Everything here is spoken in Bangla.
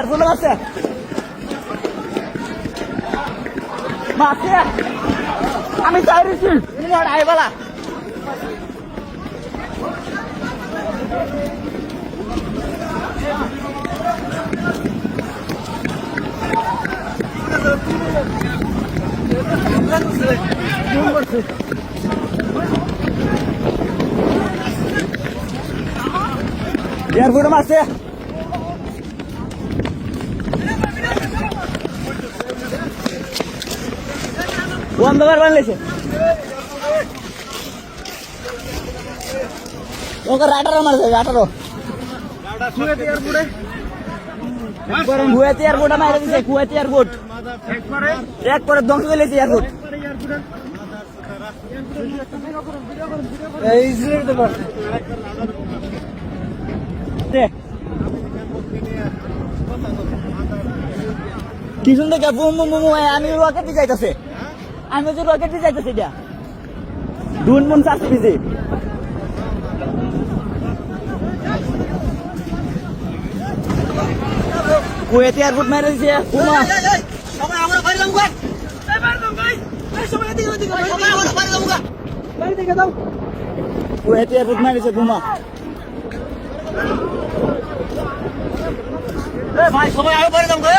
এয়ারফোনে আছে মাছে আমি চাইছি তোমার আইবালা এয়ারপোর্টে মারছে অন্ধকার বানলেছে ওকে রাটারও মারছে রাটারও কুয়েত এয়ারপোর্টে মারা দিছে কুয়েত এয়ারপোর্ট এক করে ধ্বংস করে লেছে এয়ারপোর্ট কি সুন্দর আমি রকেট যাইতেছে আমি যে রকেট যাইতেছি এটা দুন মন চাষে দিছে কুয়েত এয়ারপোর্ট মেরে দিছে কুমা কুয়েত এয়ারপোর্ট মেরেছে কুমা ভাই সবাই আরো বাইরে যাবো